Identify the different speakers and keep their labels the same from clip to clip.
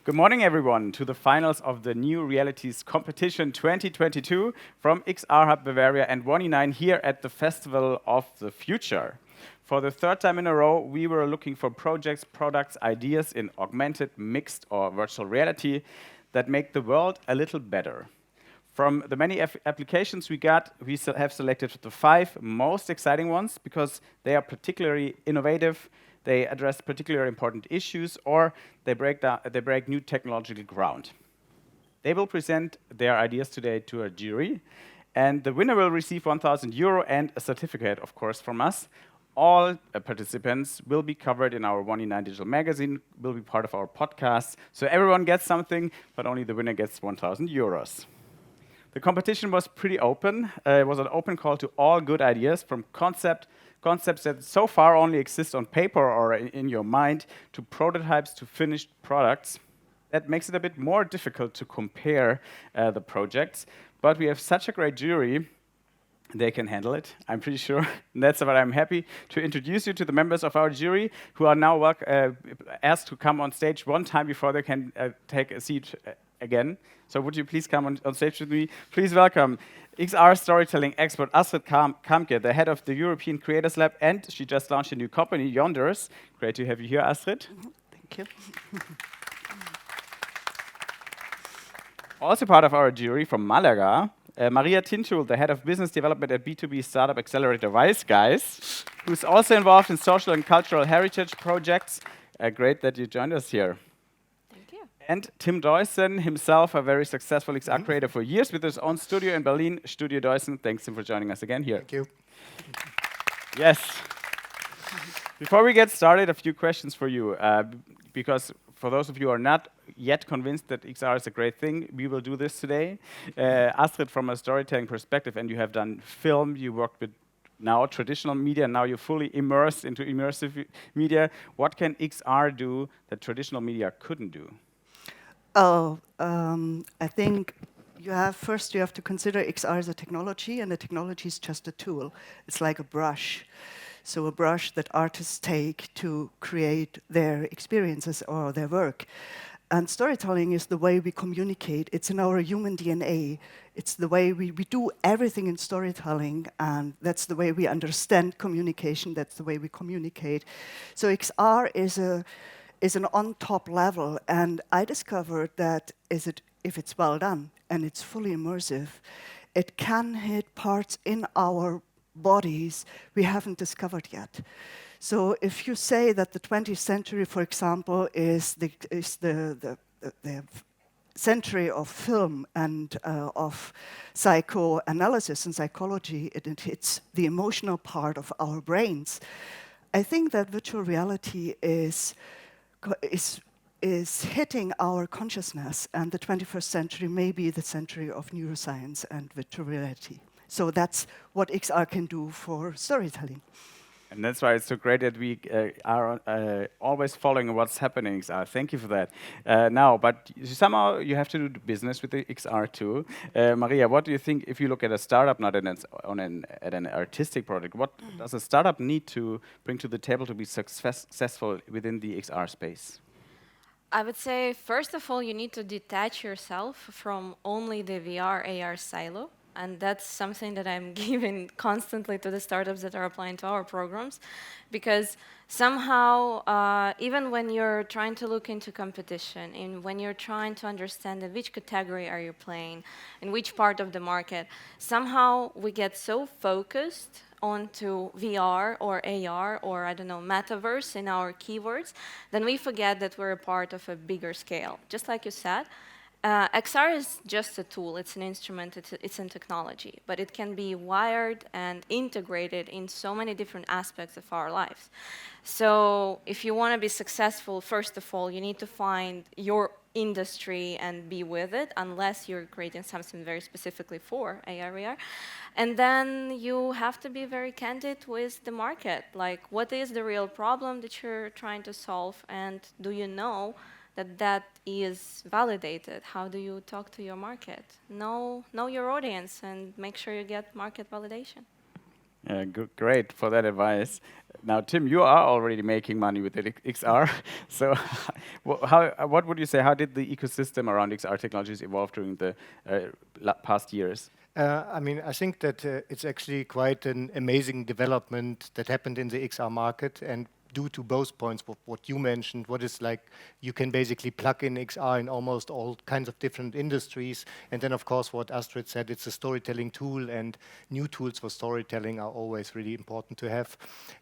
Speaker 1: Good morning, everyone, to the finals of the New Realities Competition 2022 from XR HUB Bavaria and eine here at the Festival of the Future. For the third time in a row, we were looking for projects, products, ideas in augmented, mixed or virtual reality that make the world a little better. From the many applications we got, we have selected the 5 most exciting ones because they are particularly innovative, they address particularly important issues, or they break new technological ground. They will present their ideas today to a jury, and the winner will receive €1,000 and a certificate, of course, from us. All participants will be covered in our eine digital magazine, will be part of our podcast, so everyone gets something, but only the winner gets €1,000. The competition was pretty open. It was an open call to all good ideas, from concepts that so far only exist on paper or in your mind, to prototypes, to finished products. That makes it a bit more difficult to compare the projects, but we have such a great jury, they can handle it, I'm pretty sure. And that's why I'm happy to introduce you to the members of our jury, who are now asked to come on stage one time before they can take a seat again. So would you please come on stage with me? Please welcome XR storytelling expert Astrid Kamke, the head of the European Creators Lab, and she just launched a new company, Yonders. Great to have you here, Astrid.
Speaker 2: Thank you.
Speaker 1: Also part of our jury from Malaga, Maria Tintul, the head of business development at B2B startup accelerator Wise Guys, who's also involved in social and cultural heritage projects. Great that you joined us here. And Tim Deussen, himself a very successful XR creator for years with his own studio in Berlin, Studio Deussen. Thanks Tim for joining us again here.
Speaker 2: Thank you.
Speaker 1: Yes. Before we get started, a few questions for you, because for those of you who are not yet convinced that XR is a great thing, we will do this today. Astrid, from a storytelling perspective, and you have done film, you worked with now traditional media, now you're fully immersed into immersive media. What can XR do that traditional media couldn't do?
Speaker 2: I think you have to consider XR as a technology, and the technology is just a tool. It's like a brush. So a brush that artists take to create their experiences or their work. And storytelling is the way we communicate. It's in our human DNA. It's the way we do everything in storytelling, and that's the way we understand communication, that's the way we communicate. So XR is an on-top level, and I discovered that if it's well done and it's fully immersive, it can hit parts in our bodies we haven't discovered yet. So if you say that the 20th century, for example, is the century of film and of psychoanalysis and psychology, it hits the emotional part of our brains. I think that virtual reality is hitting our consciousness, and the 21st century may be the century of neuroscience and virtual reality. So that's what XR can do for storytelling.
Speaker 1: And that's why it's so great that we are always following what's happening in XR. Thank you for that. But somehow you have to do business with the XR too. Maria, what do you think if you look at a startup, not at an artistic product, what does a startup need to bring to the table to be successful within the XR space?
Speaker 3: I would say, first of all, you need to detach yourself from only the VR, AR silo. And that's something that I'm giving constantly to the startups that are applying to our programs. Because somehow, even when you're trying to look into competition, and when you're trying to understand in which category are you playing, in which part of the market, somehow we get so focused onto VR or AR or, I don't know, metaverse in our keywords, then we forget that we're a part of a bigger scale. Just like you said, XR is just a tool, it's an instrument, it's a technology, but it can be wired and integrated in so many different aspects of our lives. So if you want to be successful, first of all, you need to find your industry and be with it, unless you're creating something very specifically for AR. And then you have to be very candid with the market, like what is the real problem that you're trying to solve, and do you know that is validated? How do you talk to your market? Know your audience and make sure you get market validation.
Speaker 1: Great for that advice. Now, Tim, you are already making money with the XR. So, what would you say? How did the ecosystem around XR technologies evolve during the past years?
Speaker 4: I mean, I think that it's actually quite an amazing development that happened in the XR market, and due to both points, what you mentioned, what is like, you can basically plug in XR in almost all kinds of different industries. And then, of course, what Astrid said, it's a storytelling tool, and new tools for storytelling are always really important to have.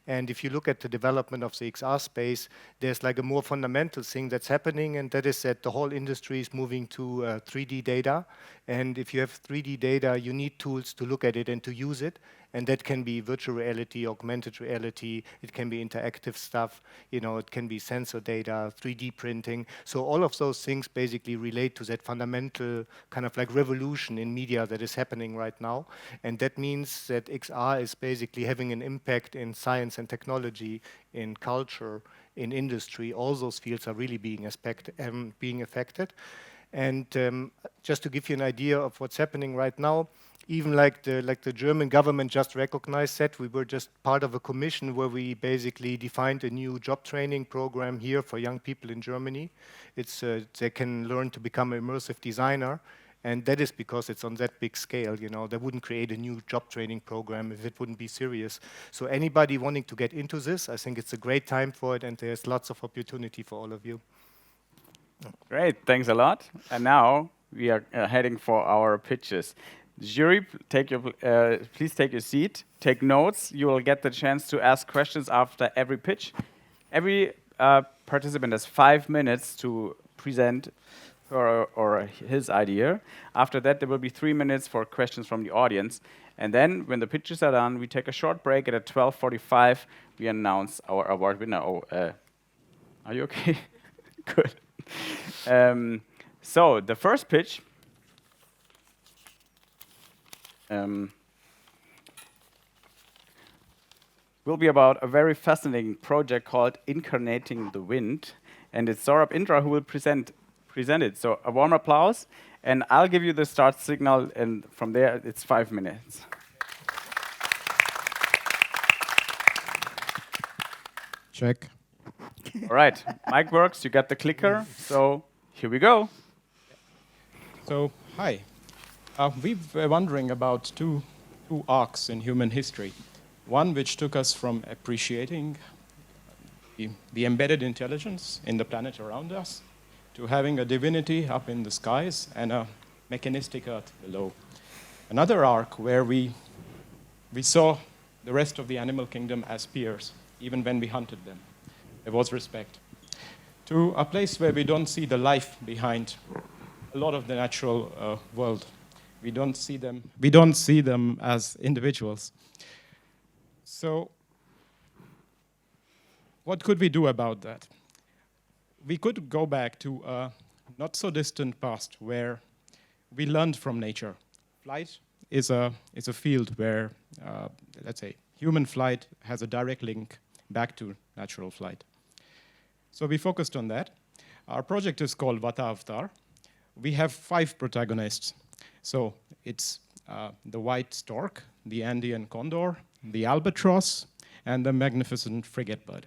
Speaker 4: And if you look at the development of the XR space, there's like a more fundamental thing that's happening, and that is that the whole industry is moving to 3D data. And if you have 3D data, you need tools to look at it and to use it. And that can be virtual reality, augmented reality, it can be interactive stuff, you know, it can be sensor data, 3D printing. So all of those things basically relate to that fundamental kind of like revolution in media that is happening right now. And that means that XR is basically having an impact in science and technology, in culture, in industry. All those fields are really being affected. And just to give you an idea of what's happening right now, even like the German government just recognized that. We were just part of a commission where we basically defined a new job training program here for young people in Germany. It's they can learn to become an immersive designer, and that is because it's on that big scale. You know, they wouldn't create a new job training program if it wouldn't be serious. So anybody wanting to get into this, I think it's a great time for it, and there's lots of opportunity for all of you.
Speaker 1: Great, thanks a lot. And now we are heading for our pitches. Jury, please take your seat. Take notes. You will get the chance to ask questions after every pitch. Every participant has 5 minutes to present her or his idea. After that, there will be 3 minutes for questions from the audience. And then, when the pitches are done, we take a short break, and at 12:45, we announce our award winner. Are you okay? Good. So, the first pitch will be about a very fascinating project called Incarnating the Wind, and it's Saurabh Indra who will present it. So a warm applause, and I'll give you the start signal, and from there it's 5 minutes.
Speaker 5: Check.
Speaker 1: All right, mic works, you got the clicker, so here we go.
Speaker 5: So, hi. We were wondering about two arcs in human history. One which took us from appreciating the embedded intelligence in the planet around us to having a divinity up in the skies and a mechanistic earth below. Another arc where we saw the rest of the animal kingdom as peers, even when we hunted them. There was respect. To a place where we don't see the life behind a lot of the natural world. We don't see them as individuals. So, what could we do about that? We could go back to a not so distant past where we learned from nature. Flight is a field where, let's say, human flight has a direct link back to natural flight. So we focused on that. Our project is called Vata Avatar. We have 5 protagonists. So it's the white stork, the Andean condor, the albatross, and the magnificent frigate bird.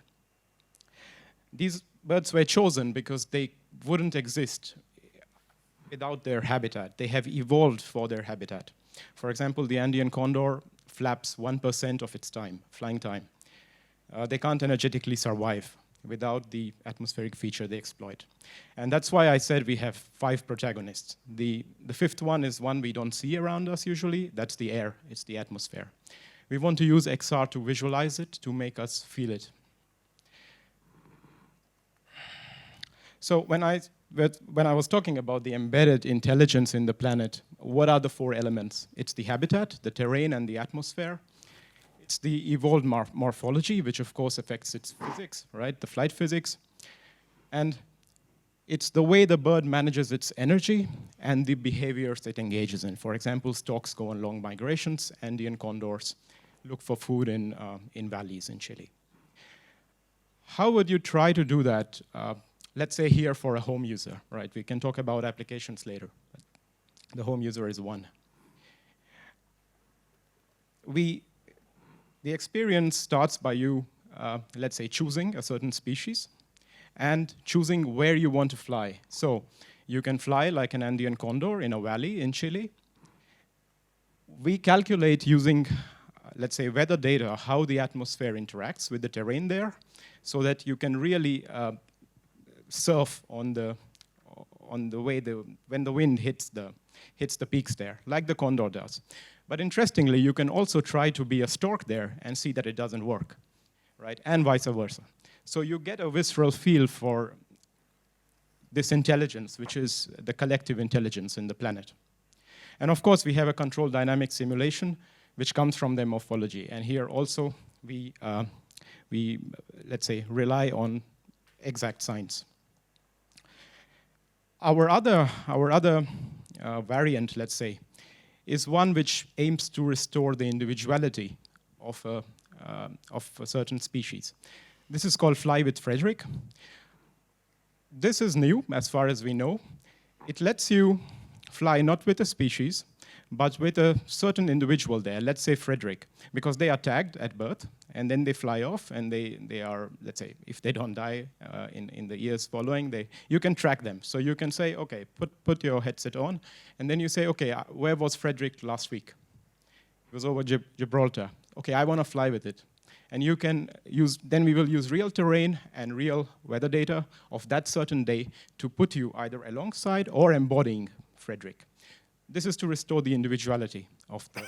Speaker 5: These birds were chosen because they wouldn't exist without their habitat. They have evolved for their habitat. For example, the Andean condor flaps 1% of its time, flying time. They can't energetically survive without the atmospheric feature they exploit. And that's why I said we have 5 protagonists. The 5th one is one we don't see around us usually. That's the air, it's the atmosphere. We want to use XR to visualize it, to make us feel it. So when I was talking about the embedded intelligence in the planet, what are the 4 elements? It's the habitat, the terrain, and the atmosphere. It's the evolved morphology, which of course affects its physics, right? The flight physics. And it's the way the bird manages its energy and the behaviors it engages in. For example, storks go on long migrations, Andean condors look for food in valleys in Chile. How would you try to do that? Let's say here for a home user, right? We can talk about applications later. But the home user is one. The experience starts by you let's say, choosing a certain species and choosing where you want to fly. So you can fly like an Andean condor in a valley in Chile. We calculate using, let's say, weather data, how the atmosphere interacts with the terrain there, so that you can really surf on the way when the wind hits the peaks there, like the condor does. But interestingly, you can also try to be a stork there and see that it doesn't work, right? And vice versa. So you get a visceral feel for this intelligence, which is the collective intelligence in the planet. And of course, we have a controlled dynamic simulation, which comes from the morphology. And here also, we let's say, rely on exact science. Our other variant, let's say, is one which aims to restore the individuality of a certain species. This is called Fly with Frederick. This is new, as far as we know. It lets you fly not with a species, but with a certain individual there, let's say Frederick, because they are tagged at birth, and then they fly off, and they are, let's say, if they don't die in the years following, you can track them. So you can say, okay, put your headset on, and then you say, okay, where was Frederick last week? It was over Gibraltar. Okay, I want to fly with it. And you can use, then we will use real terrain and real weather data of that certain day to put you either alongside or embodying Frederick. This is to restore the individuality of the...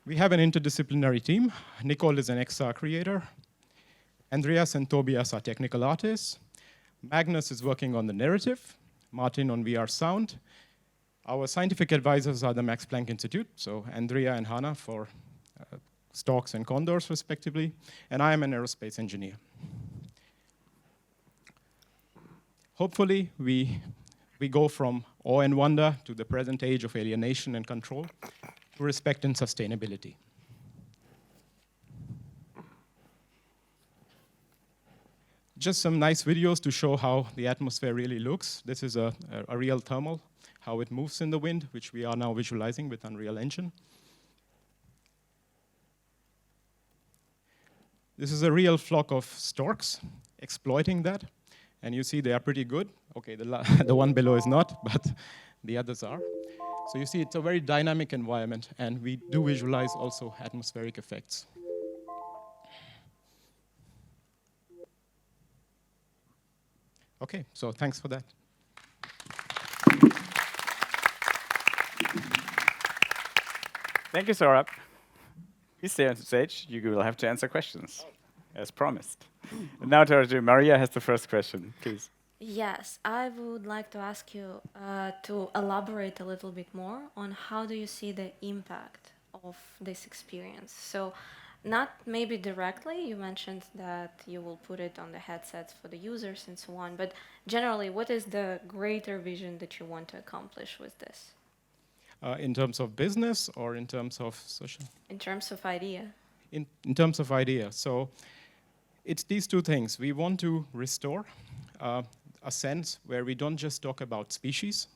Speaker 5: We have an interdisciplinary team. Nicole is an XR creator. Andreas and Tobias are technical artists. Magnus is working on the narrative. Martin on VR sound. Our scientific advisors are the Max Planck Institute, so Andrea and Hannah for storks and condors, respectively. And I am an aerospace engineer. Hopefully, we go from awe and wonder to the present age of alienation and control to respect and sustainability. Just some nice videos to show how the atmosphere really looks. This is a real thermal, how it moves in the wind, which we are now visualizing with Unreal Engine. This is a real flock of storks exploiting that. And you see they are pretty good. Okay, the one below is not, but the others are. So you see it's a very dynamic environment, and we do visualize also atmospheric effects. Okay, so thanks for that.
Speaker 1: Thank you, Saurabh. Please stay on stage. You will have to answer questions, as promised. And now to Maria has the first question, please.
Speaker 3: Yes, I would like to ask you to elaborate a little bit more on how do you see the impact of this experience. So not maybe directly, you mentioned that you will put it on the headsets for the users and so on, but generally, what is the greater vision that you want to accomplish with this?
Speaker 5: In terms of business or in terms of social?
Speaker 3: In terms of idea.
Speaker 5: In terms of idea. So it's these two things. We want to restore a sense where we don't just talk about species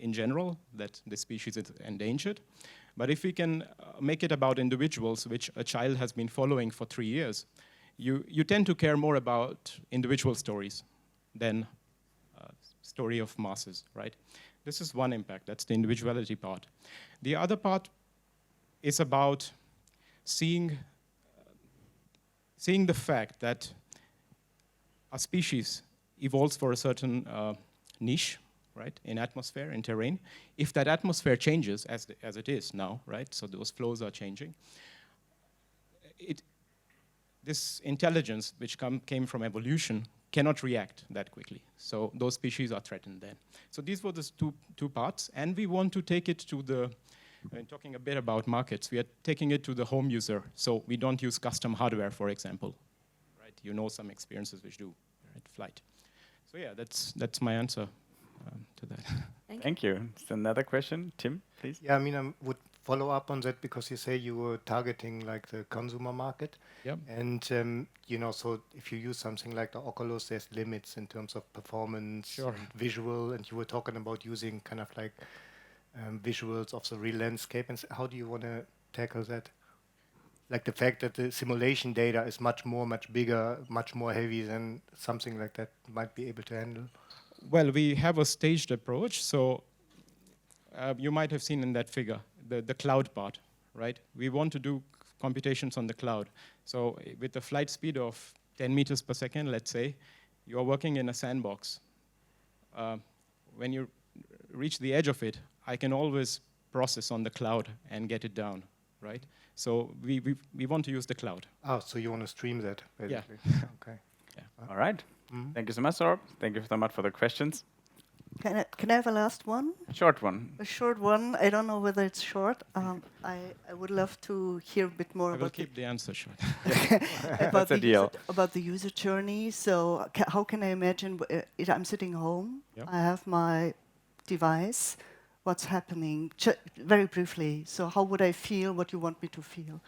Speaker 5: in general, that the species is endangered, but if we can make it about individuals, which a child has been following for 3 years, you tend to care more about individual stories than story of masses, right? This is one impact, that's the individuality part. The other part is about seeing the fact that a species evolves for a certain niche, right, in atmosphere, in terrain. If that atmosphere changes, as it is now, right, so those flows are changing, this intelligence, which came from evolution, cannot react that quickly. So those species are threatened then. So these were the two parts, and we want to take it to the, when talking a bit about markets, we are taking it to the home user. So we don't use custom hardware, for example, right? You know some experiences which do, right, flight. So yeah, that's my answer to that.
Speaker 1: Thank you. Just another question, Tim, please.
Speaker 4: Yeah, I mean, I would follow up on that because you say you were targeting like the consumer market.
Speaker 5: Yep.
Speaker 4: And, you know, so if you use something like the Oculus, there's limits in terms of performance,
Speaker 5: Sure,
Speaker 4: and visual, and you were talking about using kind of like visuals of the real landscape. And how do you want to tackle that? like the fact that the simulation data is much bigger, much more heavy than something like that might be able to handle?
Speaker 5: Well, we have a staged approach. So you might have seen in that figure, the cloud part, right? We want to do computations on the cloud. So with a flight speed of 10 meters per second, let's say, you're working in a sandbox. When you reach the edge of it, I can always process on the cloud and get it down, right? So we want to use the cloud.
Speaker 4: Oh, so you want to stream that, basically.
Speaker 5: Yeah.
Speaker 4: Okay.
Speaker 5: Yeah.
Speaker 1: All right. Thank you so much, Sorb. Thank you so much for the questions.
Speaker 2: Can I have a last one?
Speaker 1: Short one.
Speaker 2: A short one. I don't know whether it's short. I would love to hear a bit more
Speaker 5: I will
Speaker 2: about
Speaker 5: keep the answer short.
Speaker 1: That's a deal.
Speaker 2: About the user journey. So how can I imagine? I'm sitting home.
Speaker 5: Yep.
Speaker 2: I have my device. What's happening? Very briefly. So how would I feel? What you want me to feel?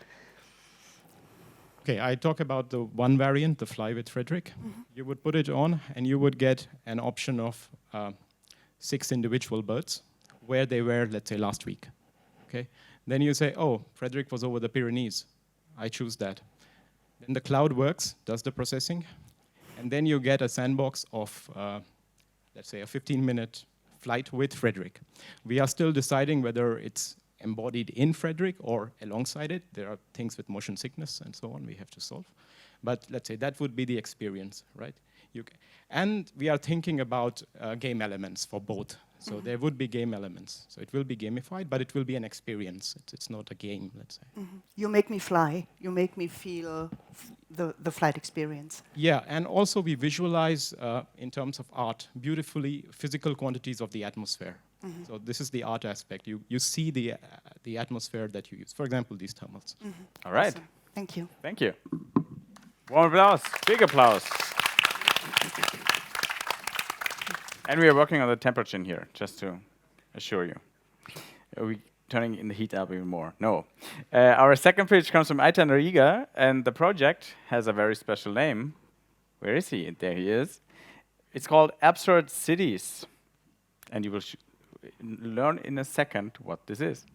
Speaker 5: Okay, I talk about the one variant, the fly with Frederick. You would put it on, and you would get an option of 6 individual birds, where they were, let's say, last week. Okay, then you say, oh, Frederick was over the Pyrenees. I choose that. Then the cloud works, does the processing, and then you get a sandbox of, let's say, a 15-minute flight with Frederick. We are still deciding whether it's embodied in Frederick or alongside it. There are things with motion sickness and so on we have to solve. But let's say that would be the experience, right? And we are thinking about game elements for both. So there would be game elements. So it will be gamified, but it will be an experience. It's not a game, let's say.
Speaker 2: You make me fly. You make me feel the flight experience.
Speaker 5: Yeah, and also we visualize, in terms of art, beautifully physical quantities of the atmosphere. So this is the art aspect. You see the atmosphere that you use. For example, these thermals.
Speaker 1: All right.
Speaker 2: Awesome. Thank you.
Speaker 1: Thank you. Warm applause. Big applause. And we are working on the temperature in here, just to assure you. Are we turning in the heat up even more? No. Our second pitch comes from Aitan Riga, and the project has a very special name. Where is he? There he is. It's called Absurd Cities. And you will learn in a second what this is.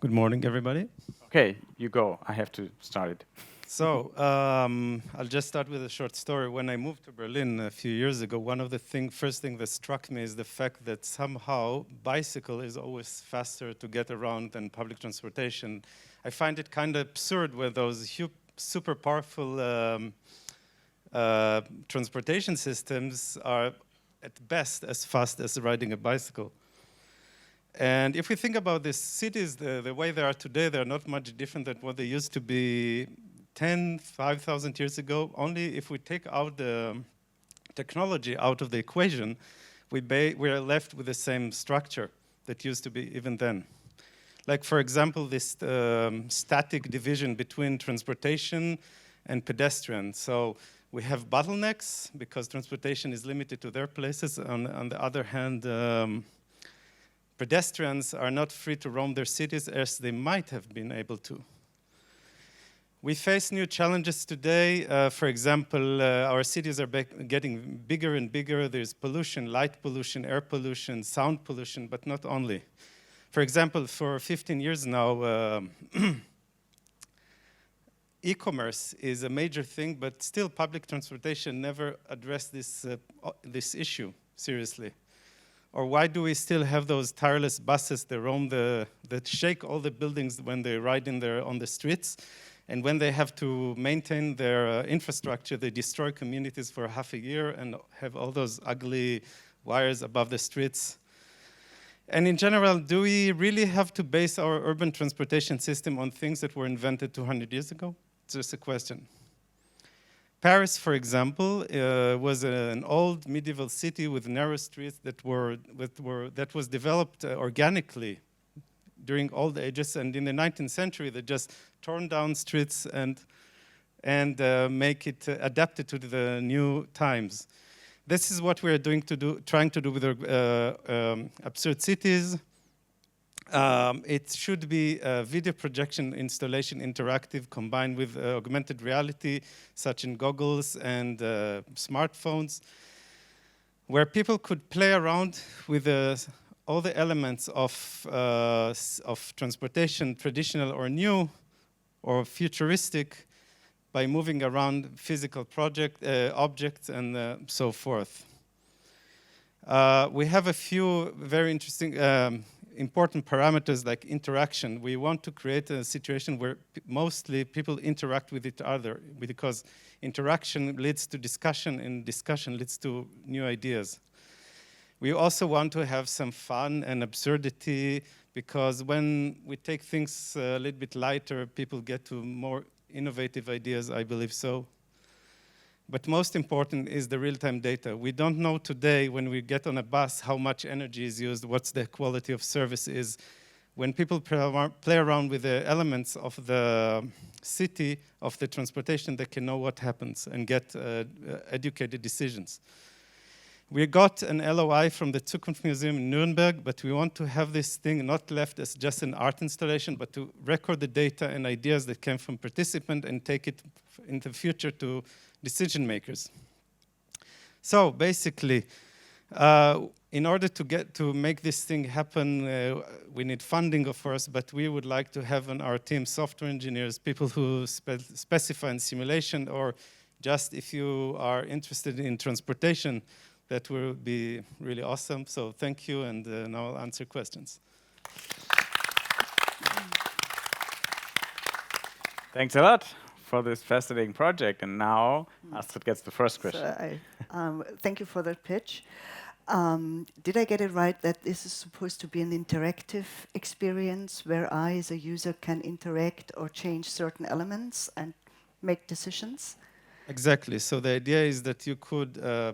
Speaker 6: Good morning, everybody.
Speaker 1: Okay, you go. I have to start it.
Speaker 6: So I'll just start with a short story. When I moved to Berlin a few years ago, one of the first thing that struck me is the fact that somehow bicycle is always faster to get around than public transportation. I find it kind of absurd when those super powerful transportation systems are at best as fast as riding a bicycle. And if we think about these cities, the way they are today, they're not much different than what they used to be 5,000 years ago. Only if we take out the technology out of the equation, we are left with the same structure that used to be even then. Like, for example, this static division between transportation and pedestrian. So we have bottlenecks because transportation is limited to their places. On the other hand, pedestrians are not free to roam their cities as they might have been able to. We face new challenges today. For example, our cities are getting bigger and bigger. There's pollution, light pollution, air pollution, sound pollution, but not only. For example, for 15 years now, e-commerce is a major thing, but still public transportation never addressed this issue seriously. Or why do we still have those tireless buses that shake all the buildings when they ride on the streets? And when they have to maintain their infrastructure, they destroy communities for half a year and have all those ugly wires above the streets. And in general, do we really have to base our urban transportation system on things that were invented 200 years ago? It's just a question. Paris, for example, was an old medieval city with narrow streets that was developed organically during all the ages, and in the 19th century, they just torn down streets and make it adapted to the new times. This is what we are trying to do with our absurd cities. It should be a video projection installation, interactive, combined with augmented reality, such in goggles and smartphones, where people could play around with all the elements of transportation, traditional or new, or futuristic, by moving around physical objects and so forth. We have a few very interesting, important parameters like interaction. We want to create a situation where mostly people interact with each other, because interaction leads to discussion, and discussion leads to new ideas. We also want to have some fun and absurdity, because when we take things a little bit lighter, people get to more innovative ideas, I believe so. But most important is the real-time data. We don't know today, when we get on a bus, how much energy is used, what's the quality of service is. When people play around with the elements of the city, of the transportation, they can know what happens and get educated decisions. We got an LOI from the Zukunft Museum in Nuremberg, but we want to have this thing not left as just an art installation, but to record the data and ideas that came from participants and take it in the future to decision makers. So basically, in order to make this thing happen, we need funding, of course, but we would like to have on our team software engineers, people who specify in simulation, or just if you are interested in transportation, that will be really awesome. So thank you, and now I'll answer questions.
Speaker 1: Thanks a lot for this fascinating project. And now Astrid gets the first question.
Speaker 2: So thank you for that pitch. Did I get it right that this is supposed to be an interactive experience where I, as a user, can interact or change certain elements and make decisions?
Speaker 6: Exactly. So the idea is that you could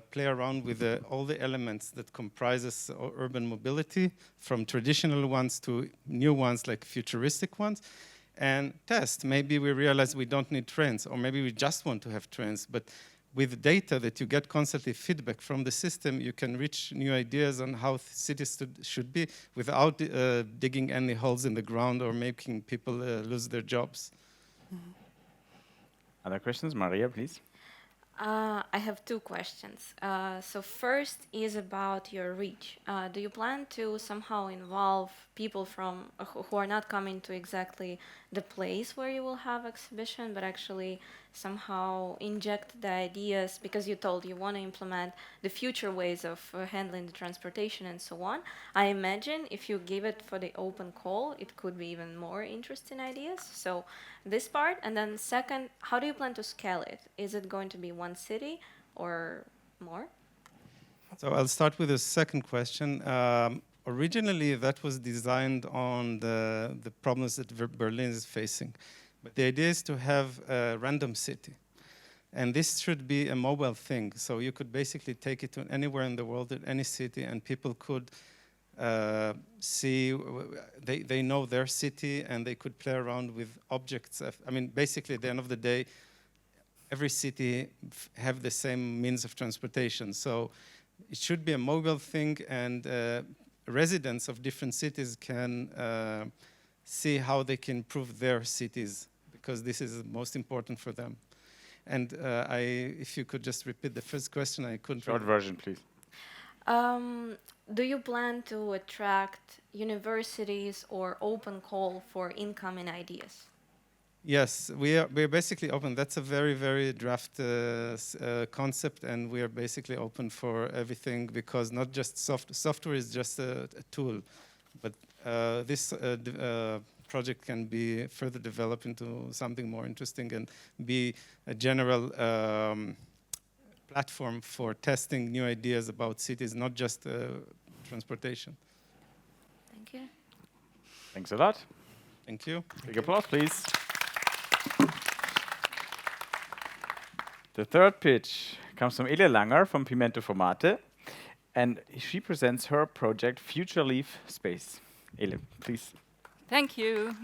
Speaker 6: play around with all the elements that comprises urban mobility, from traditional ones to new ones like futuristic ones, and test. Maybe we realize we don't need trains, or maybe we just want to have trains. But with data that you get constantly feedback from the system, you can reach new ideas on how cities should be without digging any holes in the ground or making people lose their jobs.
Speaker 2: Mm-hmm.
Speaker 1: Other questions? Maria, please.
Speaker 3: I have two questions. So first is about your reach. Do you plan to somehow involve people from who are not coming to exactly the place where you will have exhibition, but actually somehow inject the ideas, because you told you want to implement the future ways of handling the transportation and so on. I imagine if you give it for the open call, it could be even more interesting ideas. So this part, and then second, how do you plan to scale it? Is it going to be one city or more?
Speaker 6: So I'll start with the second question. Originally, that was designed on the problems that Berlin is facing. But the idea is to have a random city. And this should be a mobile thing. So you could basically take it to anywhere in the world, at any city, and people could see, they know their city, and they could play around with objects. I mean, basically, at the end of the day, every city have the same means of transportation. So it should be a mobile thing, and residents of different cities can see how they can improve their cities, because this is most important for them. And if you could just repeat the first question, I couldn't.
Speaker 1: Short version, please.
Speaker 3: Do you plan to attract universities or open call for incoming ideas?
Speaker 6: Yes, we're basically open. That's a very, very draft concept, and we are basically open for everything, because not just software is just a tool, but this project can be further developed into something more interesting and be a general platform for testing new ideas about cities, not just transportation.
Speaker 3: Thank you.
Speaker 1: Thanks a lot.
Speaker 6: Thank you.
Speaker 1: Big applause, please. The third pitch comes from Ele Langer from Pimento Formate, and she presents her project Future Leaf Space. Ele, please.
Speaker 7: Thank you.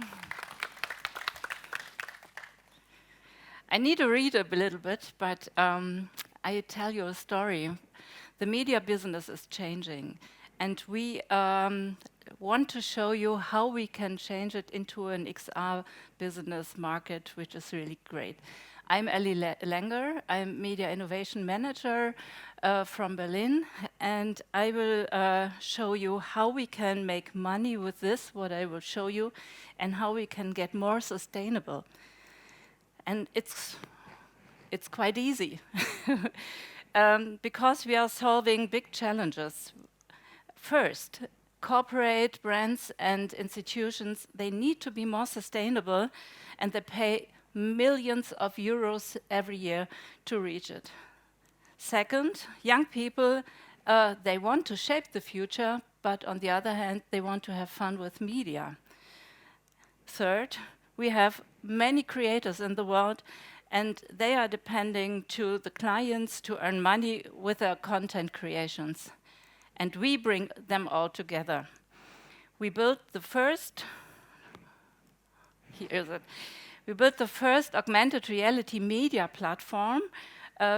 Speaker 7: I need to read a little bit, but I tell you a story. The media business is changing, and we want to show you how we can change it into an XR business market, which is really great. I'm Ellie Langer. I'm Media Innovation Manager from Berlin, and I will show you how we can make money with this, what I will show you, and how we can get more sustainable. And it's quite easy, because we are solving big challenges. First, corporate brands and institutions, they need to be more sustainable, and they pay millions of euros every year to reach it. Second, young people, they want to shape the future, but on the other hand, they want to have fun with media. Third, we have many creators in the world, and they are depending to the clients to earn money with their content creations. And we bring them all together. We built the first, here is it. We built the first augmented reality media platform,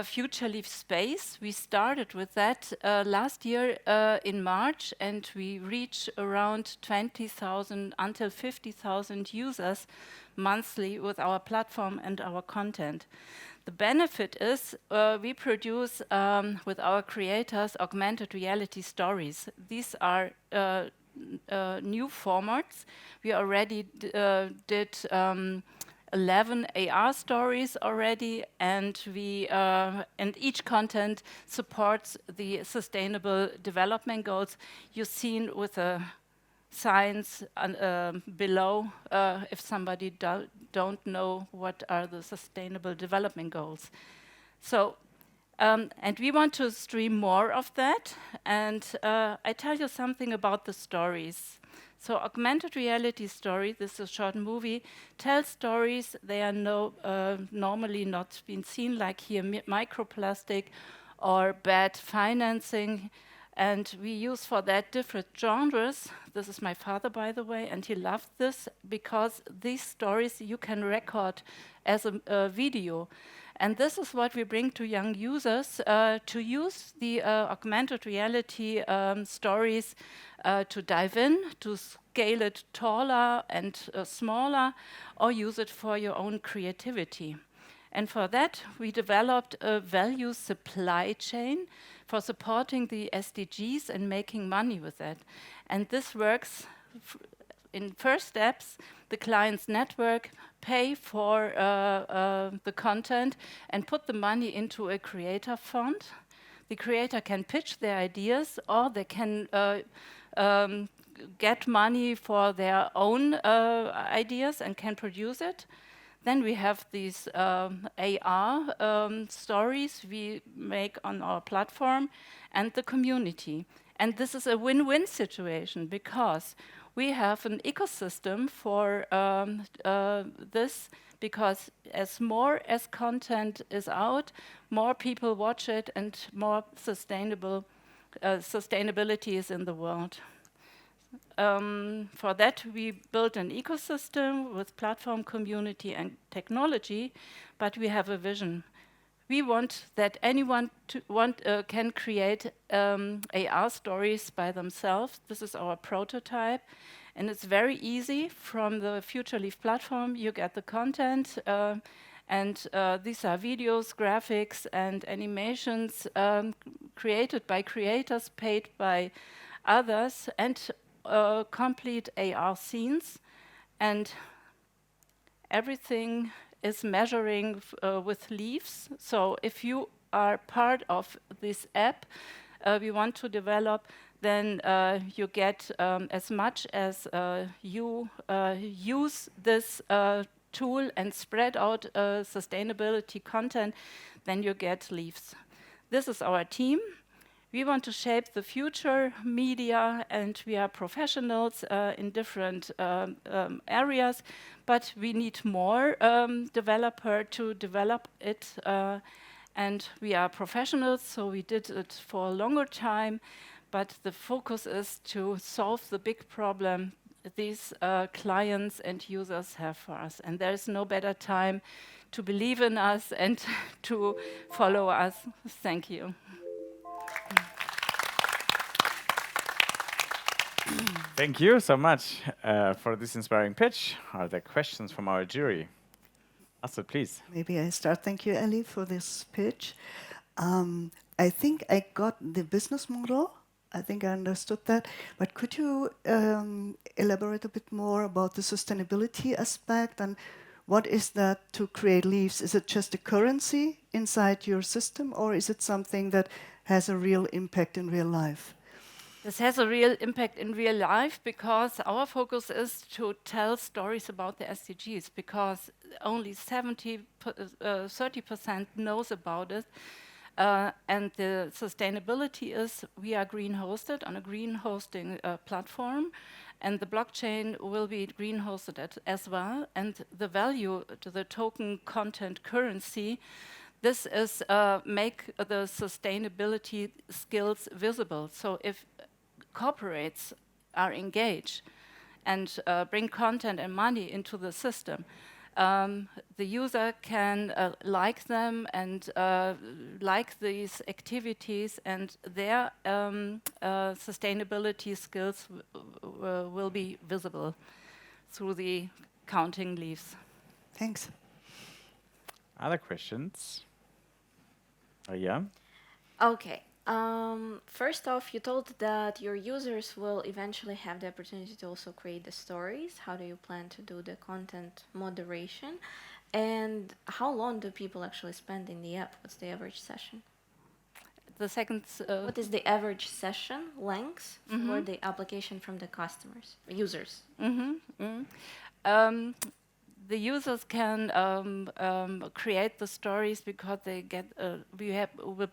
Speaker 7: Future Leaf Space. We started with that last year in March, and we reach around 20,000 until 50,000 users monthly with our platform and our content. The benefit is we produce with our creators augmented reality stories. These are new formats. We already did 11 AR stories already, and and each content supports the sustainable development goals you've seen with the signs below if somebody don't know what are the sustainable development goals. So, and we want to stream more of that, and I tell you something about the stories. So augmented reality story, this is a short movie, tells stories. They are normally not been seen, like here microplastic or bad financing. And we use for that different genres. This is my father, by the way, and he loved this because these stories you can record as a video. And this is what we bring to young users, to use the augmented reality stories to dive in, to scale it taller and smaller, or use it for your own creativity. And for that, we developed a value supply chain for supporting the SDGs and making money with that. And this works in first steps. The client's network pay for the content and put the money into a creator fund. The creator can pitch their ideas, or they can get money for their own ideas and can produce it. Then we have these AR stories we make on our platform and the community. And this is a win-win situation because we have an ecosystem for this, because as more as content is out, more people watch it and more sustainability is in the world. For that, we built an ecosystem with platform, community, and technology, but we have a vision. We want that anyone can create AR stories by themselves. This is our prototype, and it's very easy. From the Future Leaf platform, you get the content, and these are videos, graphics, and animations created by creators, paid by others, and complete AR scenes, and everything is measuring with leaves. So if you are part of this app we want to develop, then you get as much as you use this tool and spread out sustainability content, then you get leaves. This is our team. We want to shape the future media, and we are professionals in different areas, but we need more developer to develop it. And we are professionals, so we did it for a longer time, but the focus is to solve the big problem these clients and users have for us. And there is no better time to believe in us and to follow us. Thank you.
Speaker 1: Thank you so much for this inspiring pitch. Are there questions from our jury? Astrid, please.
Speaker 2: Maybe I start. Thank you, Ellie, for this pitch. I think I got the business model. I think I understood that. But could you elaborate a bit more about the sustainability aspect and what is that to create leaves? Is it just a currency inside your system, or is it something that has a real impact in real life?
Speaker 7: This has a real impact in real life because our focus is to tell stories about the SDGs, because only 30% knows about it. And the sustainability is we are green hosted on a green hosting platform, and the blockchain will be green hosted as well. And the value to the token content currency, this is make the sustainability skills visible. So if corporates are engaged and bring content and money into the system, the user can like them and like these activities, and their sustainability skills will be visible through the counting leaves.
Speaker 2: Thanks.
Speaker 1: Other questions? Oh, yeah.
Speaker 3: Okay. First off, you told that your users will eventually have the opportunity to also create the stories. How do you plan to do the content moderation? And how long do people actually spend in the app? What's the average session?
Speaker 7: The second...
Speaker 3: what is the average session length for the application from the customers, users?
Speaker 7: The users can create the stories because they get. We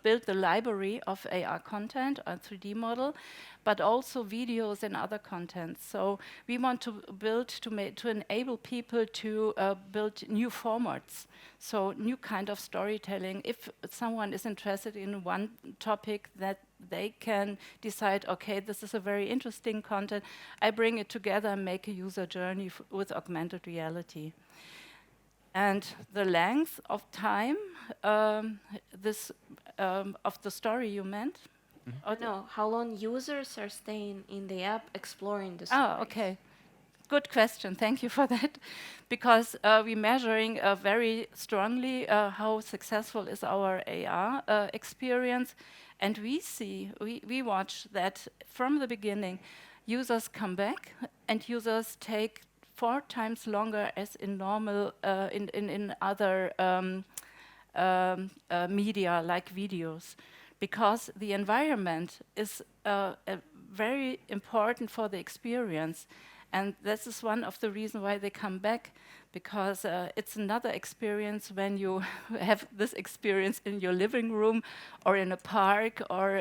Speaker 7: built the library of AR content, a 3D model, but also videos and other content. So we want to build to enable people to build new formats. So new kind of storytelling. If someone is interested in one topic, that they can decide, okay, this is a very interesting content. I bring it together and make a user journey with augmented reality. And the length of time of the story you meant?
Speaker 3: No, how long users are staying in the app exploring the stories?
Speaker 7: Oh, okay. Good question. Thank you for that. Because we're measuring very strongly how successful is our AR experience. And we watch that from the beginning, users come back and users take 4 times longer as in normal, in other media like videos. Because the environment is very important for the experience. And this is one of the reasons why they come back, because it's another experience when you have this experience in your living room or in a park or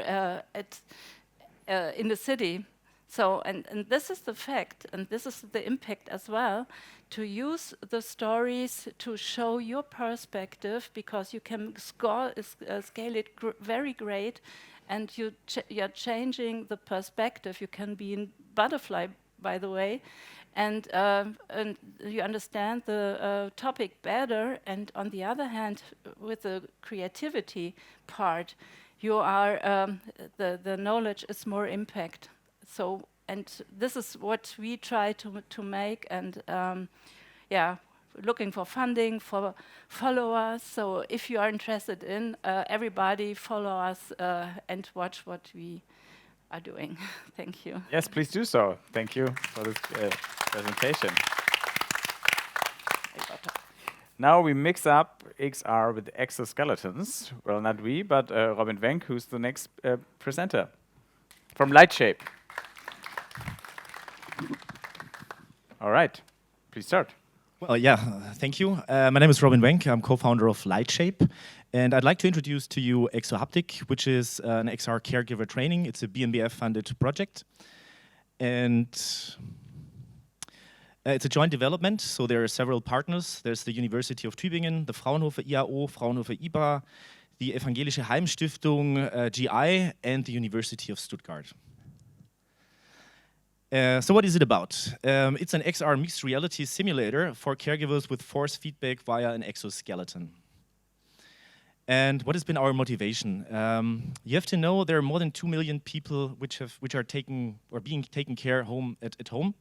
Speaker 7: in the city. So, and this is the fact, and this is the impact as well, to use the stories to show your perspective, because you can scale it very great, and you're changing the perspective. You can be in butterfly, by the way, and you understand the topic better. And on the other hand, with the creativity part, you are the knowledge is more impact. So, and this is what we try to make, and looking for funding, for followers. So if you are interested in, everybody follow us and watch what we are doing. Thank you.
Speaker 1: Yes, please do so. Thank you for this presentation. Now we mix up XR with exoskeletons. Well, not we, but Robin Wenck, who's the next presenter from Lightshape. All right, please start.
Speaker 8: Well, yeah, thank you. My name is Robin Wenck. I'm co-founder of Lightshape. And I'd like to introduce to you XR Haptic, which is an XR caregiver training. It's a BMBF-funded project. And it's a joint development, so there are several partners. There's the University of Tübingen, the Fraunhofer IAO, Fraunhofer IBA, the Evangelische Heimstiftung, GI, and the University of Stuttgart. So what is it about? It's an XR mixed reality simulator for caregivers with force feedback via an exoskeleton. And what has been our motivation? You have to know there are more than 2 million people which are being taken care home at home,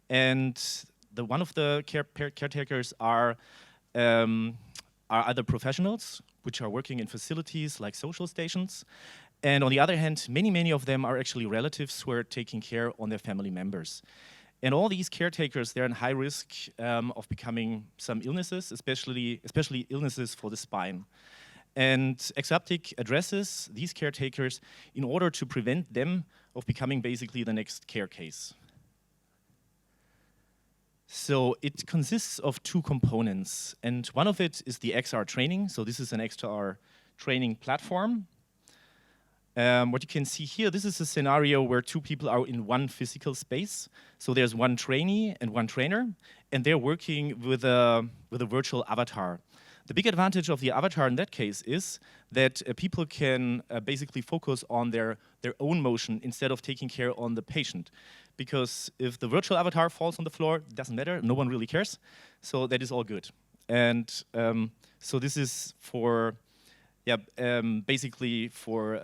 Speaker 8: and one of the caretakers are either professionals which are working in facilities like social stations. And on the other hand, many of them are actually relatives who are taking care on their family members. And all these caretakers, they're in high risk of becoming some illnesses, especially illnesses for the spine. And XR addresses these caretakers in order to prevent them of becoming basically the next care case. So it consists of two components, and one of it is the XR training. So this is an XR training platform. What you can see here, this is a scenario where two people are in one physical space. So there's one trainee and one trainer, and they're working with a virtual avatar. The big advantage of the avatar in that case is that people can basically focus on their own motion instead of taking care on the patient. Because if the virtual avatar falls on the floor, it doesn't matter, no one really cares. So that is all good. And so this is for, basically for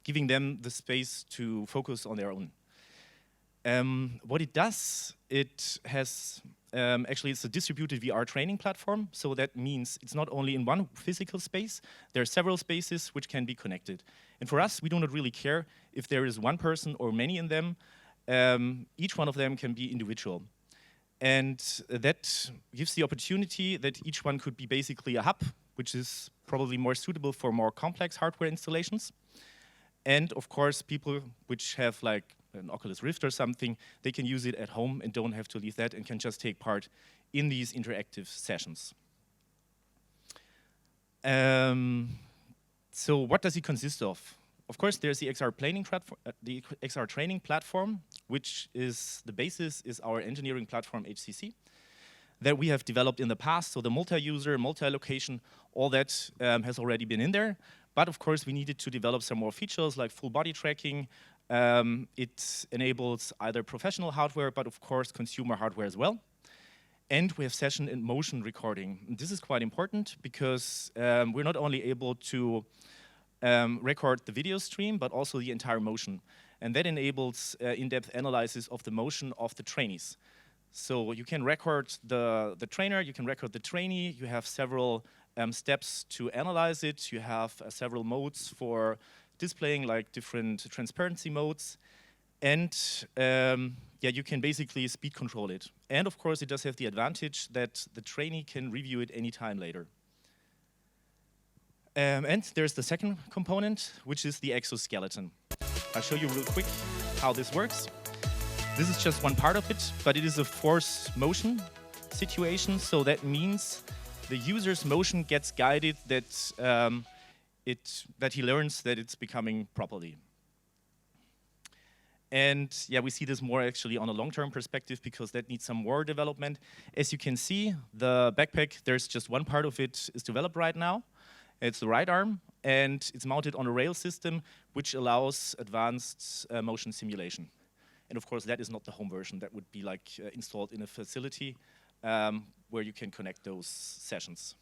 Speaker 8: giving them the space to focus on their own. What it does, it has, actually it's a distributed VR training platform, so that means it's not only in one physical space, there are several spaces which can be connected. And for us, we do not really care if there is one person or many in them, each one of them can be individual. And that gives the opportunity that each one could be basically a hub, which is probably more suitable for more complex hardware installations. And of course, people which have like an Oculus Rift or something, they can use it at home and don't have to leave that and can just take part in these interactive sessions. So what does it consist of? Of course, there's the XR training platform, which is the basis is our engineering platform HCC that we have developed in the past. So the multi-user, multi-location, all that has already been in there. But of course, we needed to develop some more features like full body tracking. It enables either professional hardware, but of course, consumer hardware as well. And we have session and motion recording. And this is quite important because we're not only able to record the video stream, but also the entire motion. And that enables in-depth analysis of the motion of the trainees. So you can record the trainer, you can record the trainee, you have several steps to analyze it, you have several modes for displaying like different transparency modes. And you can basically speed control it. And of course, it does have the advantage that the trainee can review it anytime later. And there's the second component, which is the exoskeleton. I'll show you real quick how this works. This is just one part of it, but it is a force motion situation. So that means the user's motion gets guided that, that he learns that it's becoming properly. And yeah, we see this more actually on a long-term perspective because that needs some more development. As you can see, the backpack, there's just one part of it is developed right now. It's the right arm, and it's mounted on a rail system, which allows advanced motion simulation. And of course, that is not the home version. That would be like installed in a facility where you can connect those sessions.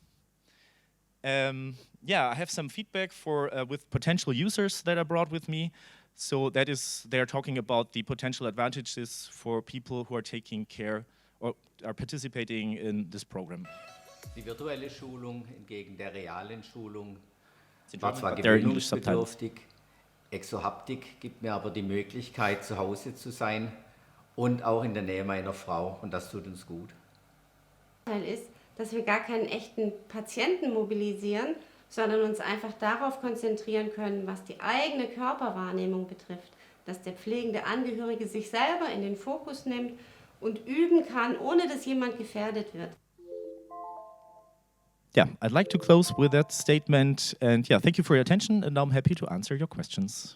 Speaker 8: Yeah, I have some feedback for with potential users that I brought with me. So that is, they're talking about the potential advantages for people who are taking care or are participating in this program.
Speaker 9: Die virtuelle Schulung entgegen der realen Schulung war zwar gewöhnungsbedürftig, Exohaptik gibt mir aber die Möglichkeit, zu Hause zu sein und auch in der Nähe meiner Frau, und das tut uns gut.
Speaker 10: Der Vorteil ist, dass wir gar keinen echten Patienten mobilisieren, sondern uns einfach darauf konzentrieren können, was die eigene Körperwahrnehmung betrifft, dass der pflegende Angehörige sich selber in den Fokus nimmt und üben kann, ohne dass jemand gefährdet wird.
Speaker 8: Yeah, I'd like to close with that statement. And yeah, thank you for your attention, and I'm happy to answer your questions.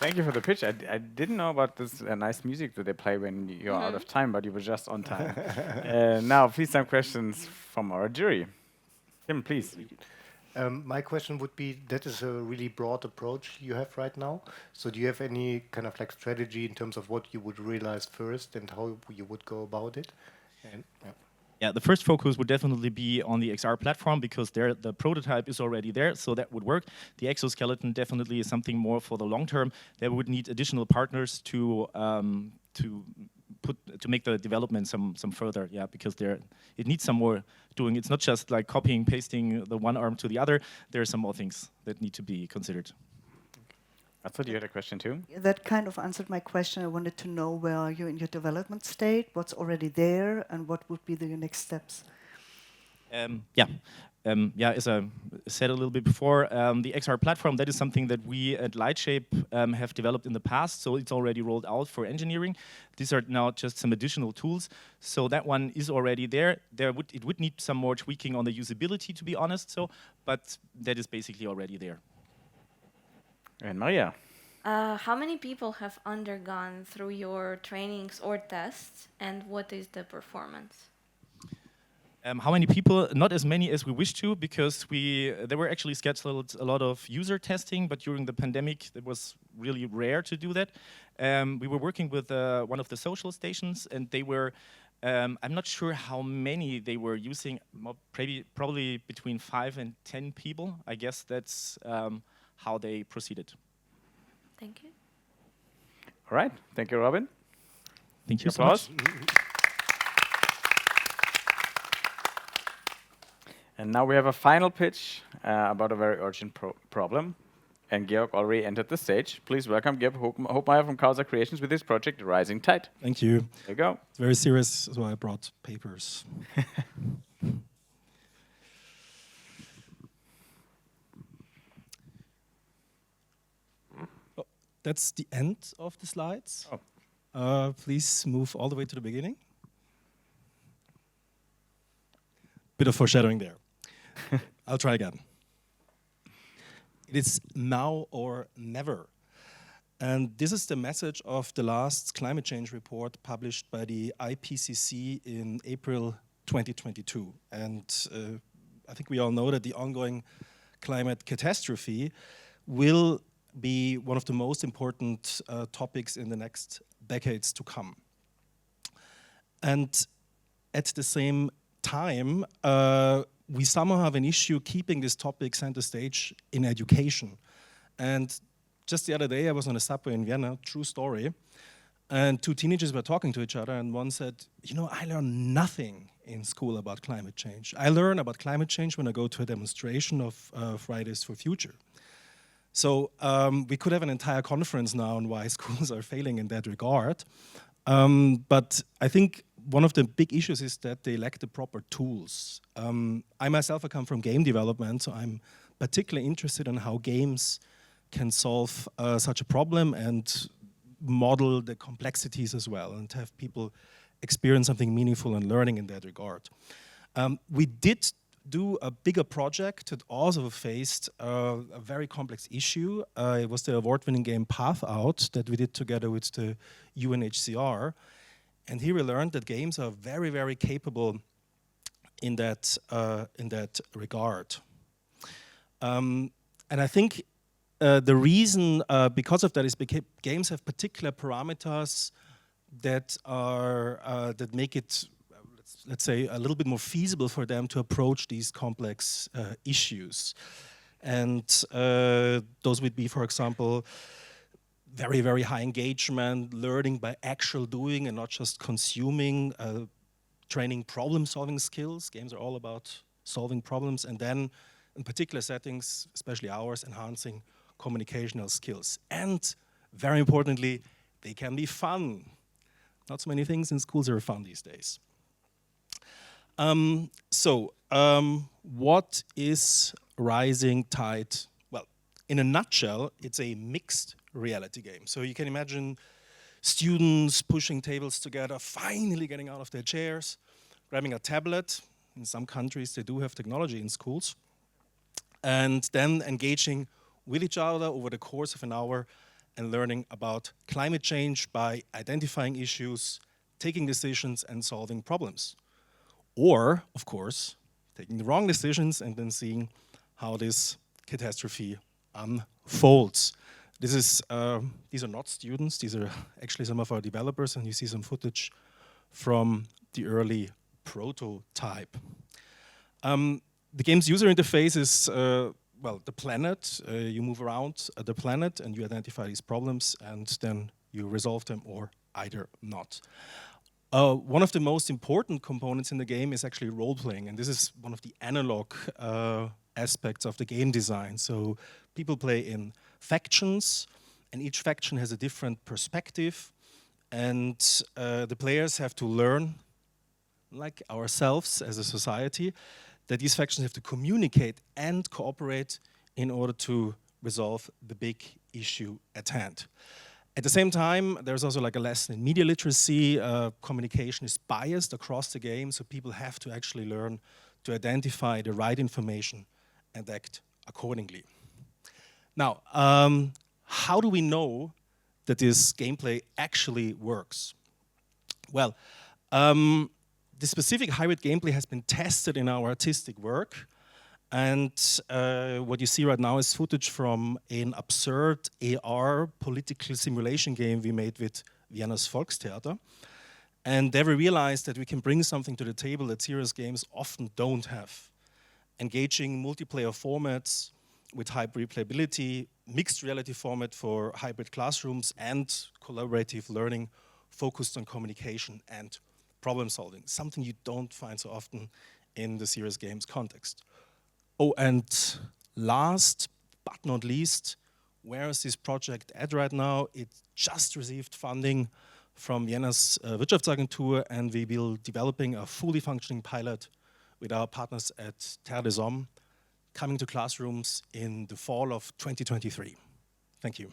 Speaker 1: Thank you for the pitch. I didn't know about this nice music that they play when you're out of time, but you were just on time. Now, please, some questions from our jury. Tim, please.
Speaker 4: My question would be, that is a really broad approach you have right now. So do you have any kind of like strategy in terms of what you would realize first and how you would go about it? And,
Speaker 8: yeah, the first focus would definitely be on the XR platform because there the prototype is already there, so that would work. The exoskeleton definitely is something more for the long term. They would need additional partners to to make the development some further, yeah, because it needs some more doing. It's not just like copying, pasting the one arm to the other. There are some more things that need to be considered.
Speaker 1: I thought you had a question too.
Speaker 2: That kind of answered my question. I wanted to know where are you in your development state, what's already there, and what would be the next steps?
Speaker 8: As I said a little bit before, the XR platform, that is something that we at Lightshape have developed in the past, so it's already rolled out for engineering. These are now just some additional tools, so that one is already there. It would need some more tweaking on the usability, to be honest, but that is basically already there.
Speaker 1: And Maria.
Speaker 3: How many people have undergone through your trainings or tests, and what is the performance?
Speaker 8: How many people? Not as many as we wish to, because there were actually scheduled a lot of user testing, but during the pandemic it was really rare to do that. We were working with one of the social stations, and they were, I'm not sure how many they were using, probably between 5 and 10 people. I guess that's how they proceeded.
Speaker 3: Thank you.
Speaker 1: All right, thank you, Robin.
Speaker 8: Thank you so much.
Speaker 1: And now we have a final pitch about a very urgent problem. And Georg already entered the stage. Please welcome Georg Hopmeyer from Causa Creations with his project Rising Tide.
Speaker 11: Thank you.
Speaker 1: There you go.
Speaker 11: It's very serious, so I brought papers. Oh, that's the end of the slides.
Speaker 1: Oh.
Speaker 11: Please move all the way to the beginning. Bit of foreshadowing there. I'll try again. It is now or never. And this is the message of the last climate change report published by the IPCC in April 2022. And I think we all know that the ongoing climate catastrophe will be one of the most important topics in the next decades to come. And at the same time, we somehow have an issue keeping this topic center stage in education. And just the other day, I was on a subway in Vienna, true story, and 2 teenagers were talking to each other, and one said, you know, I learn nothing in school about climate change. I learn about climate change when I go to a demonstration of Fridays for Future. So we could have an entire conference now on why schools are failing in that regard. But I think one of the big issues is that they lack the proper tools. I myself, I come from game development, so I'm particularly interested in how games can solve such a problem and model the complexities as well, and have people experience something meaningful and learning in that regard. We did do a bigger project that also faced a very complex issue. It was the award-winning game Path Out that we did together with the UNHCR. And here we learned that games are very, very capable in that regard. And I think the reason because of that is because games have particular parameters that are that make it, let's say, a little bit more feasible for them to approach these complex issues. And those would be, for example, very, very high engagement, learning by actual doing and not just consuming, training problem-solving skills. Games are all about solving problems, and then in particular settings, especially ours, enhancing communicational skills. And very importantly, they can be fun. Not so many things in schools are fun these days. What is Rising Tide? Well, in a nutshell, it's a mixed reality game. So you can imagine students pushing tables together, finally getting out of their chairs, grabbing a tablet. In some countries, they do have technology in schools, and then engaging with each other over the course of an hour and learning about climate change by identifying issues, taking decisions, and solving problems. Or, of course, taking the wrong decisions and then seeing how this catastrophe unfolds. These are not students, these are actually some of our developers, and you see some footage from the early prototype. The game's user interface is, well, the planet. You move around the planet and you identify these problems and then you resolve them or either not. One of the most important components in the game is actually role-playing, and this is one of the analog aspects of the game design. So people play in factions, and each faction has a different perspective, and the players have to learn, like ourselves as a society, that these factions have to communicate and cooperate in order to resolve the big issue at hand. At the same time, there's also like a lesson in media literacy. Communication is biased across the game, so people have to actually learn to identify the right information and act accordingly. Now, how do we know that this gameplay actually works? Well, the specific hybrid gameplay has been tested in our artistic work. And what you see right now is footage from an absurd AR political simulation game we made with Vienna's Volkstheater. And there we realized that we can bring something to the table that serious games often don't have. Engaging multiplayer formats with high replayability, mixed reality format for hybrid classrooms, and collaborative learning focused on communication and problem solving, something you don't find so often in the serious games context. Oh, and last but not least, where is this project at right now? It just received funding from Vienna's Wirtschaftsagentur, and we will be developing a fully functioning pilot with our partners at Terre des Hommes, coming to classrooms in the fall of 2023. Thank you.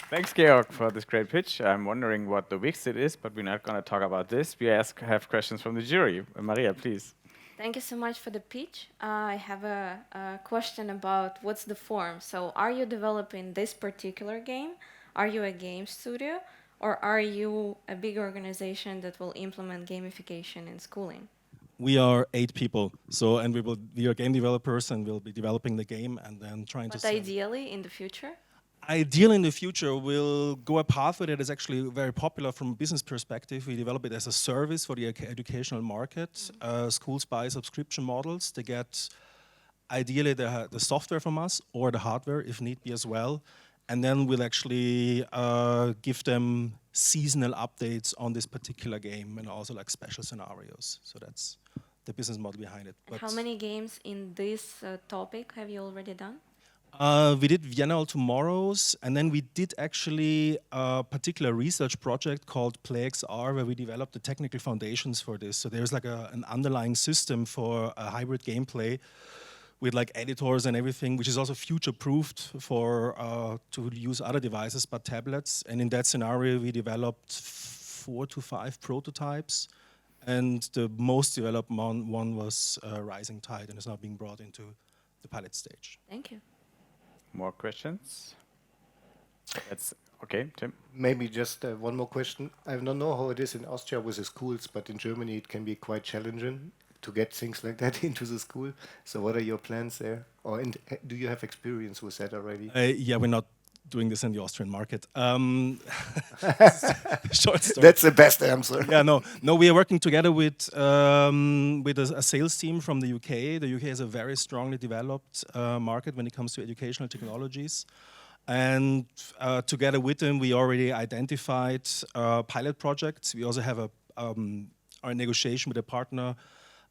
Speaker 1: Thanks, Georg, for this great pitch. I'm wondering what the Wixit is, but we're not going to talk about this. We have questions from the jury. Maria, please.
Speaker 3: Thank you so much for the pitch. I have a question about what's the form. So are you developing this particular game? Are you a game studio? Or are you a big organization that will implement gamification in schooling?
Speaker 11: We are 8 people, and we are game developers, and we'll be developing the game and then trying to.
Speaker 3: But ideally, in the future?
Speaker 11: Ideally, in the future, we'll go a pathway that is actually very popular from a business perspective. We develop it as a service for the educational market. Schools buy subscription models. They get, ideally, the software from us or the hardware, if need be, as well. And then we'll actually give them seasonal updates on this particular game and also like special scenarios. So that's the business model behind it.
Speaker 3: And how many games in this topic have you already done?
Speaker 11: We did Vienna All Tomorrows, and then we did actually a particular research project called Play XR, where we developed the technical foundations for this. So there's like an underlying system for a hybrid gameplay with like editors and everything, which is also future-proofed for to use other devices but tablets. And in that scenario, we developed 4 to 5 prototypes, and the most developed one was Rising Tide, and is now being brought into the pilot stage.
Speaker 3: Thank you.
Speaker 1: More questions? That's okay, Tim.
Speaker 4: Maybe just one more question. I don't know how it is in Austria with the schools, but in Germany it can be quite challenging to get things like that into the school. So what are your plans there? Or do you have experience with that already?
Speaker 11: Yeah, we're not doing this in the Austrian market. Short story.
Speaker 4: That's the best answer.
Speaker 11: Yeah, no, we are working together with a sales team from the UK. The UK is a very strongly developed market when it comes to educational technologies. And together with them, we already identified pilot projects. We also have our negotiation with a partner,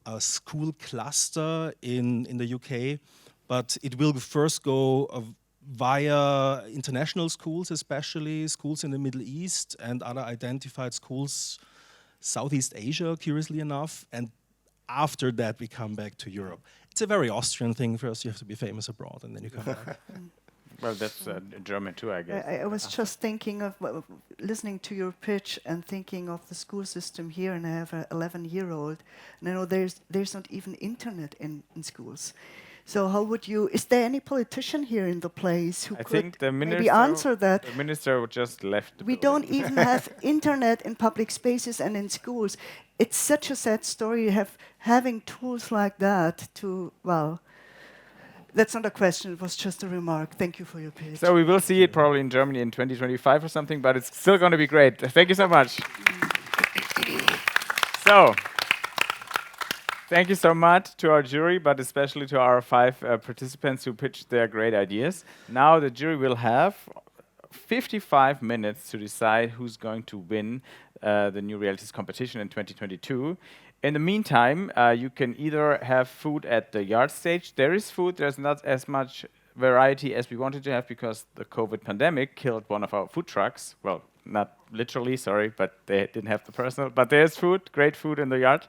Speaker 11: a school cluster in the UK. But it will first go via international schools, especially schools in the Middle East and other identified schools, Southeast Asia, curiously enough. And after that, we come back to Europe. It's a very Austrian thing. First, you have to be famous abroad, and then you come back.
Speaker 1: Well, that's German too, I guess.
Speaker 2: I was just thinking of listening to your pitch and thinking of the school system here, and I have an 11-year-old, and I know there's not even internet in schools. So how would you? Is there any politician here in the place who could maybe answer that?
Speaker 1: The minister just left.
Speaker 2: We don't even have internet in public spaces and in schools. It's such a sad story. Having tools like that to, well, that's not a question. It was just a remark. Thank you for your pitch.
Speaker 1: So we will see it probably in Germany in 2025 or something, but it's still going to be great. Thank you so much. So Thank you so much to our jury, but especially to our 5 participants who pitched their great ideas. Now the jury will have 55 minutes to decide who's going to win the New Realities competition in 2022. In the meantime, you can either have food at the yard stage. There is food. There's not as much variety as we wanted to have because the COVID pandemic killed one of our food trucks. Well, not literally, sorry, but they didn't have the personal. But there's food, great food in the yard.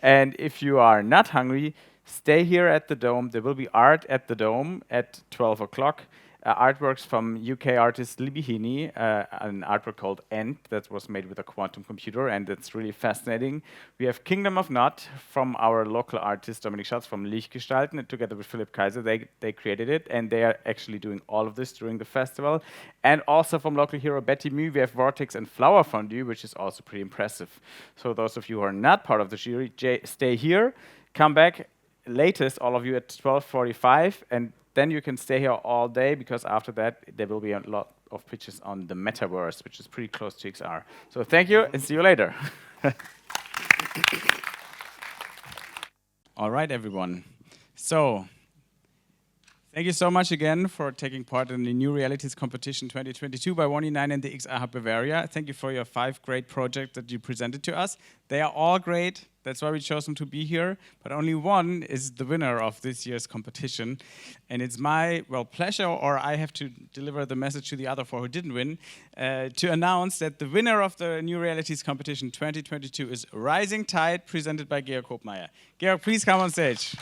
Speaker 1: And if you are not hungry, stay here at the Dome. There will be art at the Dome at 12 o'clock. Artworks from UK artist Libby Heaney, an artwork called End that was made with a quantum computer, and it's really fascinating. We have Kingdom of Not from our local artist Dominik Schatz from Lichtgestalten, and together with Philipp Kaiser, they created it, and they are actually doing all of this during the festival. And also from local hero Betty Mu, we have Vortex and Flower Fondue, which is also pretty impressive. So those of you who are not part of the jury, stay here, come back latest, all of you, at 12:45, and then you can stay here all day, because after that, there will be a lot of pitches on the metaverse, which is pretty close to XR. So thank you, and see you later. All right, everyone. So thank you so much again for taking part in the New Realities Competition 2022 by 1E9 and the XR HUB Bavaria. Thank you for your 5 great projects that you presented to us. They are all great. That's why we chose them to be here. But only one is the winner of this year's competition. And it's my, pleasure, or I have to deliver the message to the other 4 who didn't win, to announce that the winner of the New Realities Competition 2022 is Rising Tide, presented by Georg Hopmeier. Georg, please come on stage.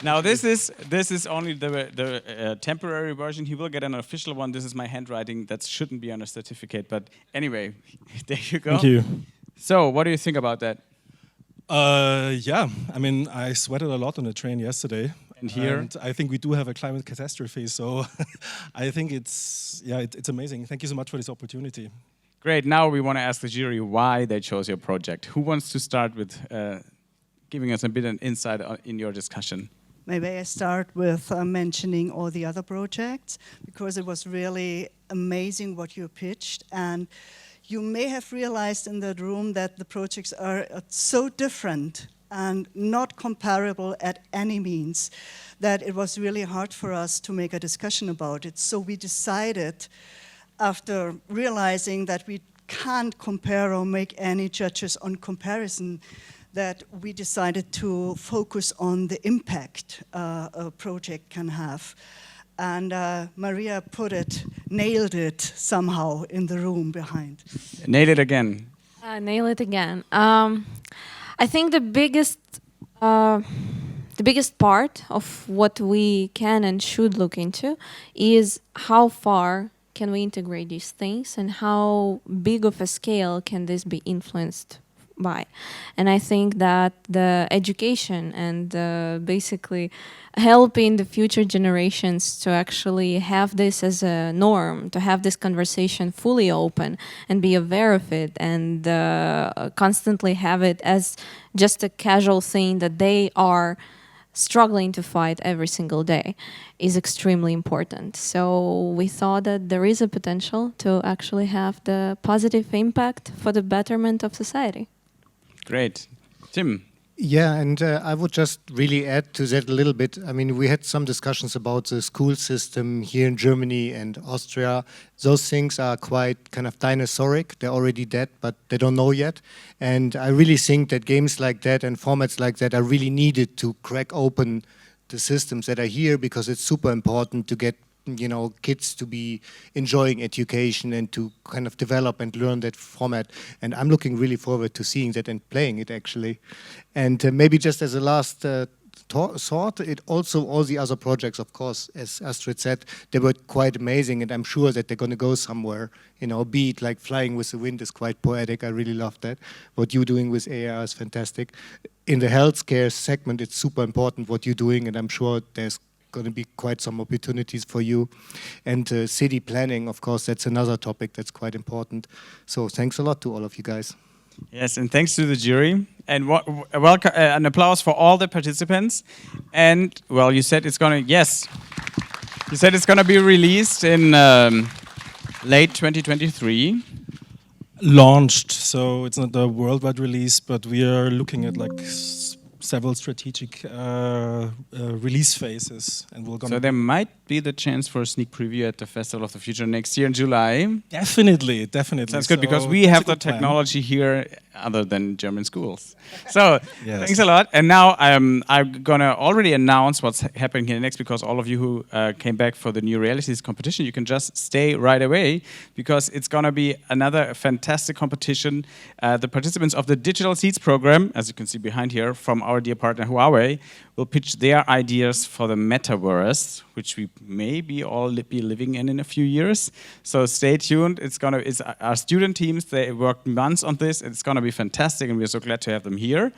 Speaker 1: Now this is only the temporary version. He will get an official one. This is my handwriting. That shouldn't be on a certificate. But anyway, there you go.
Speaker 11: Thank you.
Speaker 1: So what do you think about that?
Speaker 11: Yeah, I mean, I sweated a lot on the train yesterday.
Speaker 1: And here?
Speaker 11: And I think we do have a climate catastrophe. So I think it's amazing. Thank you so much for this opportunity.
Speaker 1: Great. Now we want to ask the jury why they chose your project. Who wants to start with giving us a bit of an insight in your discussion?
Speaker 2: Maybe I start with mentioning all the other projects, because it was really amazing what you pitched. And you may have realized in that room that the projects are so different and not comparable at any means, that it was really hard for us to make a discussion about it. So we decided, after realizing that we can't compare or make any judges on comparison, that we decided to focus on the impact a project can have. And Maria nailed it somehow in the room behind.
Speaker 1: Nail it again.
Speaker 3: Nail it again. I think the biggest part of what we can and should look into is how far can we integrate these things and how big of a scale can this be influenced by. And I think that the education and basically helping the future generations to actually have this as a norm, to have this conversation fully open and be aware of it, and constantly have it as just a casual thing that they are struggling to fight every single day, is extremely important. So we thought that there is a potential to actually have the positive impact for the betterment of society.
Speaker 1: Great. Tim?
Speaker 4: Yeah, and I would just really add to that a little bit. I mean, we had some discussions about the school system here in Germany and Austria. Those things are quite kind of dinosauric. They're already dead, but they don't know yet. And I really think that games like that and formats like that are really needed to crack open the systems that are here, because it's super important to get kids to be enjoying education and to kind of develop and learn that format. And I'm looking really forward to seeing that and playing it, actually. And maybe just as a last thought, all the other projects, of course, as Astrid said, they were quite amazing, and I'm sure that they're going to go somewhere. Be it like Flying with the Wind is quite poetic. I really love that. What you're doing with AR is fantastic. In the healthcare segment, it's super important what you're doing, and I'm sure there's going to be quite some opportunities for you. And city planning, of course, that's another topic that's quite important. So thanks a lot to all of you guys.
Speaker 1: Yes, and thanks to the jury. And welcome, an applause for all the participants. And, you said it's going to, yes. You said it's going to be released in late 2023.
Speaker 11: launched, so it's not a worldwide release, but we are looking at like several strategic release phases, and we're going.
Speaker 1: So there might be the chance for a sneak preview at the Festival of the Future next year in July.
Speaker 11: Definitely, definitely.
Speaker 1: That's good, because we have the technology here other than German schools. So thanks a lot. And now I'm gonna already announce what's happening here next, because all of you who came back for the New Realities competition, you can just stay right away, because it's gonna be another fantastic competition. The participants of the Digital Seeds program, as you can see behind here, from our dear partner Huawei, will pitch their ideas for the metaverse, which we maybe all be living in a few years. So stay tuned. It's our student teams. They worked months on this. It's gonna be fantastic, and we're so glad to have them here.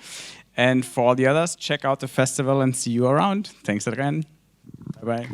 Speaker 1: And for all the others, check out the festival and see you around. Thanks again. Bye bye.